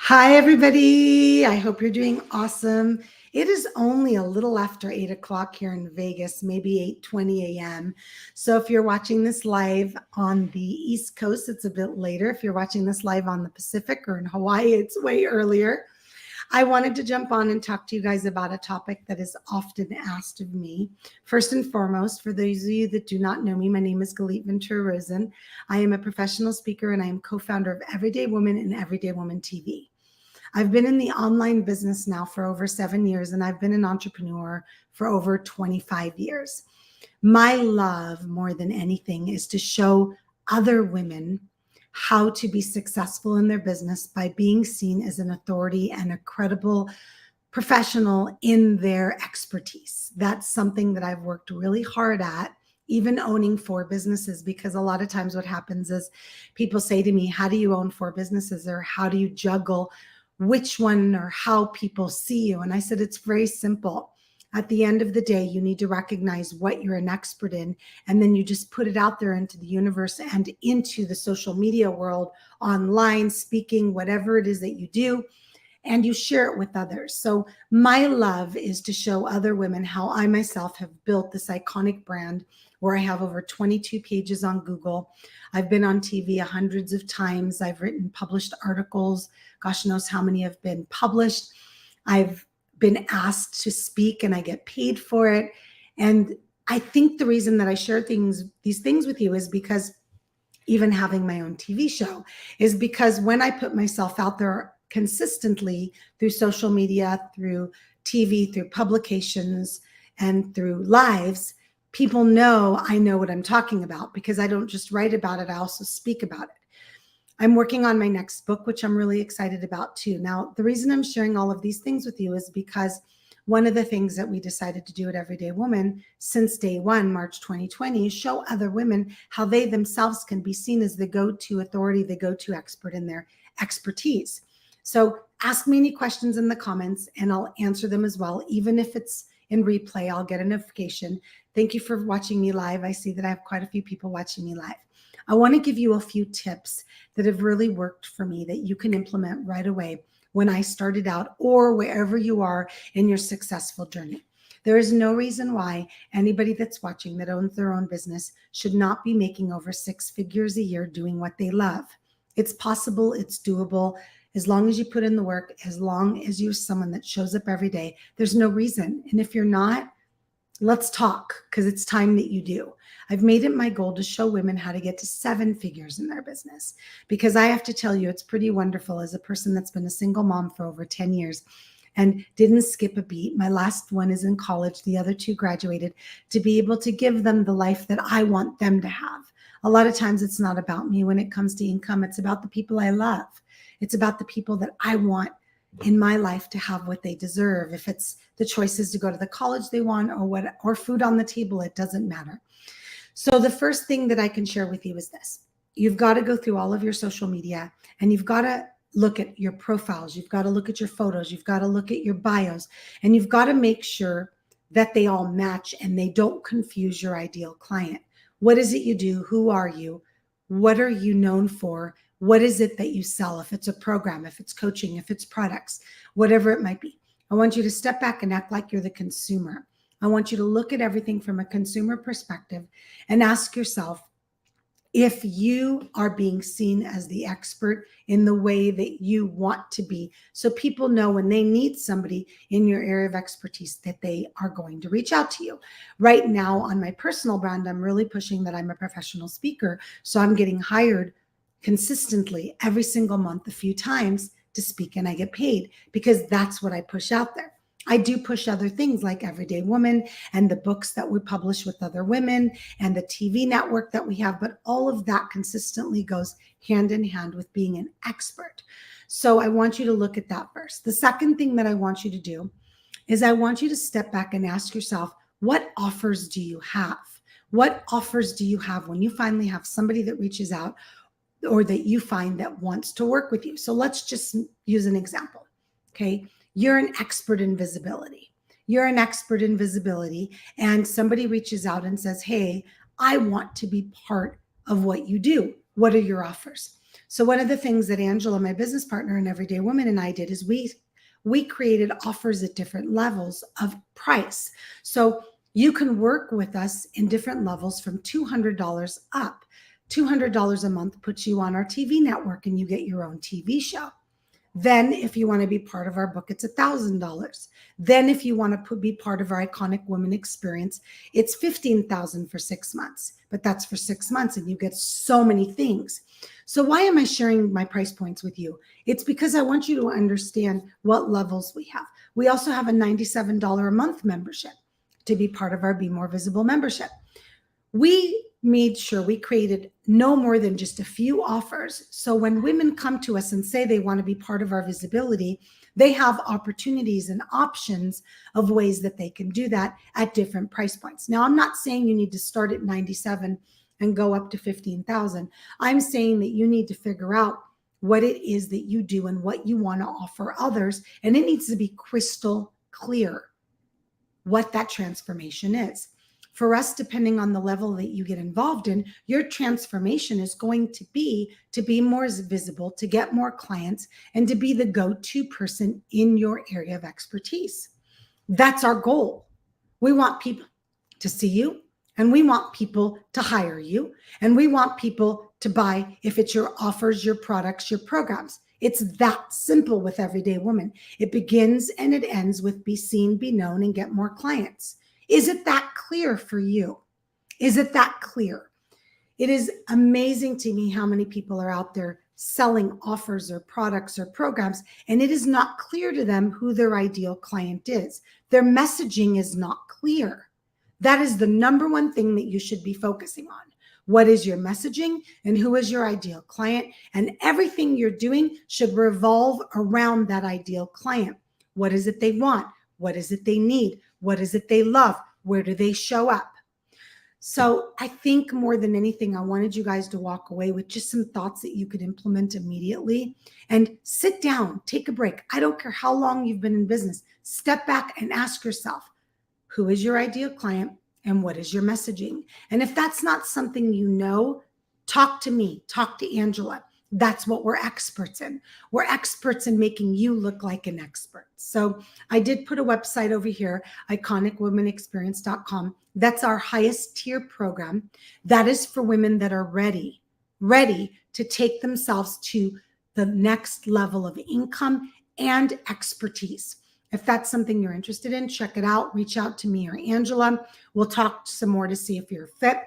Hi, everybody. I hope you're doing awesome. It is only a little after 8 o'clock here in Vegas, maybe 8:20 a.m. So if you're watching this live on the East Coast, it's a bit later. If you're watching this live on the Pacific or in Hawaii, it's way earlier. I wanted to jump on and talk to you guys about a topic that is often asked of me. First and foremost, for those of you that do not know me, my name is Galit Ventura Rosen. I am a professional speaker and I am co-founder of Everyday Woman and Everyday Woman TV. I've been in the online business now for over 7 years, and I've been an entrepreneur for over 25 years. My love, more than anything, is to show other women how to be successful in their business by being seen as an authority and a credible professional in their expertise. That's something that I've worked really hard at, even owning 4 businesses, because a lot of times what happens is people say to me, how do you own 4 businesses, or how do you juggle which one or how people see you? And I said, it's very simple. At the end of the day, you need to recognize what you're an expert in, and then you just put it out there into the universe and into the social media world, online, speaking, whatever it is that you do, and you share it with others. So my love is to show other women how I myself have built this iconic brand where I have over 22 pages on Google. I've been on TV hundreds of times. I've written published articles. Gosh knows how many have been published. I've been asked to speak and I get paid for it. And I think the reason that I share these things with you is because even having my own TV show is because when I put myself out there consistently through social media, through TV, through publications, and through lives, people know I know what I'm talking about because I don't just write about it, I also speak about it. I'm working on my next book, which I'm really excited about too. Now, the reason I'm sharing all of these things with you is because one of the things that we decided to do at Everyday Woman since day one, March 2020, is show other women how they themselves can be seen as the go-to authority, the go-to expert in their expertise. So ask me any questions in the comments and I'll answer them as well. Even if it's in replay, I'll get a notification. Thank you for watching me live. I see that I have quite a few people watching me live. I want to give you a few tips that have really worked for me that you can implement right away when I started out or wherever you are in your successful journey. There is no reason why anybody that's watching that owns their own business should not be making over 6 figures a year doing what they love. It's possible, it's doable. As long as you put in the work, as long as you're someone that shows up every day, there's no reason. And if you're not, let's talk, because it's time that you do. I've made it my goal to show women how to get to 7 figures in their business, because I have to tell you, it's pretty wonderful as a person that's been a single mom for over 10 years and didn't skip a beat. My last one is in college. The other 2 graduated, to be able to give them the life that I want them to have. A lot of times it's not about me when it comes to income. It's about the people I love. It's about the people that I want in my life to have what they deserve. If it's the choices to go to the college they want or food on the table, it doesn't matter. So the first thing that I can share with you is this. You've got to go through all of your social media and you've got to look at your profiles. You've got to look at your photos. You've got to look at your bios, and you've got to make sure that they all match and they don't confuse your ideal client. What is it you do? Who are you? What are you known for? What is it that you sell? If it's a program, if it's coaching, if it's products, whatever it might be. I want you to step back and act like you're the consumer. I want you to look at everything from a consumer perspective and ask yourself if you are being seen as the expert in the way that you want to be. So people know when they need somebody in your area of expertise that they are going to reach out to you. Right now on my personal brand, I'm really pushing that I'm a professional speaker. So I'm getting hired consistently every single month, a few times to speak, and I get paid because that's what I push out there. I do push other things like Everyday Woman and the books that we publish with other women and the TV network that we have, but all of that consistently goes hand in hand with being an expert. So I want you to look at that first. The second thing that I want you to do is I want you to step back and ask yourself, what offers do you have? What offers do you have when you finally have somebody that reaches out or that you find that wants to work with you? So let's just use an example, okay? You're an expert in visibility. You're an expert in visibility, and somebody reaches out and says, hey, I want to be part of what you do. What are your offers? So one of the things that Angela, my business partner and Everyday Woman, and I did is we created offers at different levels of price. So you can work with us in different levels from $200 up. $200 a month puts you on our TV network and you get your own TV show. Then if you want to be part of our book, it's $1,000. Then if you want to be part of our Iconic Woman experience, it's $15,000 for 6 months. But that's for 6 months and you get so many things. So why am I sharing my price points with you? It's because I want you to understand what levels we have. We also have a $97 a month membership to be part of our Be More Visible membership. We made sure we created no more than just a few offers. So when women come to us and say they want to be part of our visibility, they have opportunities and options of ways that they can do that at different price points. Now, I'm not saying you need to start at 97 and go up to 15,000. I'm saying that you need to figure out what it is that you do and what you want to offer others. And it needs to be crystal clear what that transformation is. For us, depending on the level that you get involved in, your transformation is going to be more visible, to get more clients, and to be the go-to person in your area of expertise. That's our goal. We want people to see you, and we want people to hire you, and we want people to buy if it's your offers, your products, your programs. It's that simple with Everyday Woman. It begins and it ends with be seen, be known, and get more clients. Is it that clear for you? Is it that clear? It is amazing to me how many people are out there selling offers or products or programs, and it is not clear to them who their ideal client is. Their messaging is not clear. That is the number one thing that you should be focusing on. What is your messaging and who is your ideal client? And everything you're doing should revolve around that ideal client. What is it they want? What is it they need? What is it they love? Where do they show up? So I think more than anything, I wanted you guys to walk away with just some thoughts that you could implement immediately and sit down, take a break. I don't care how long you've been in business. Step back and ask yourself, who is your ideal client and what is your messaging? And if that's not something you know, talk to me, talk to Angela. That's what we're experts in. We're experts in making you look like an expert. So I did put a website over here, iconicwomanexperience.com. That's our highest tier program. That is for women that are ready to take themselves to the next level of income and expertise. If that's something you're interested in, check it out. Reach out to me or Angela. We'll talk some more to see if you're fit.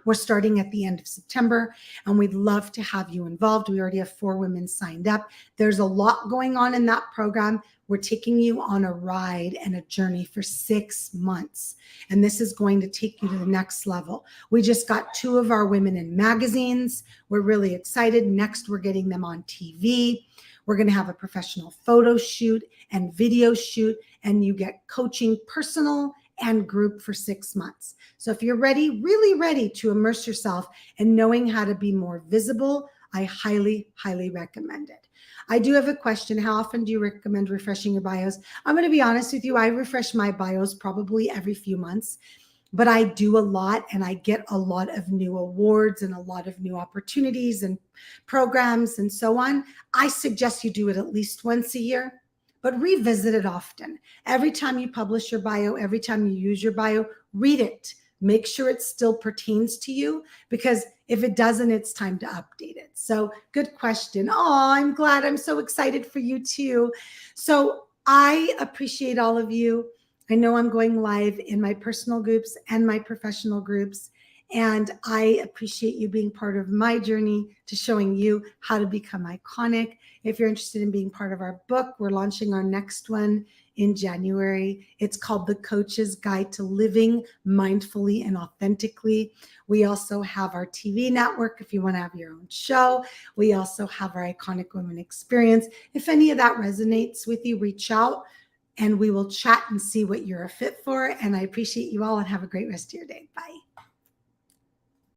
We're starting at the end of September, and we'd love to have you involved. We already have 4 women signed up. There's a lot going on in that program. We're taking you on a ride and a journey for 6 months, and this is going to take you to the next level. We just got 2 of our women in magazines. We're really excited. Next, we're getting them on TV. We're going to have a professional photo shoot and video shoot, and you get coaching, personal and group, for 6 months. So if you're ready, really ready to immerse yourself in knowing how to be more visible, I highly, highly recommend it. I do have a question. How often do you recommend refreshing your bios? I'm going to be honest with you. I refresh my bios probably every few months, but I do a lot and I get a lot of new awards and a lot of new opportunities and programs and so on. I suggest you do it at least once a year, but revisit it often. Every time you publish your bio, every time you use your bio, read it. Make sure it still pertains to you, because if it doesn't, it's time to update it. So good question. Oh, I'm glad. I'm so excited for you too. So I appreciate all of you. I know I'm going live in my personal groups and my professional groups, and I appreciate you being part of my journey to showing you how to become iconic. If you're interested in being part of our book, we're launching our next one in January. It's called The Coach's Guide to Living Mindfully and Authentically. We also have our TV network if you want to have your own show. We also have our Iconic Woman Experience. If any of that resonates with you, reach out and we will chat and see what you're a fit for. And I appreciate you all, and have a great rest of your day. Bye.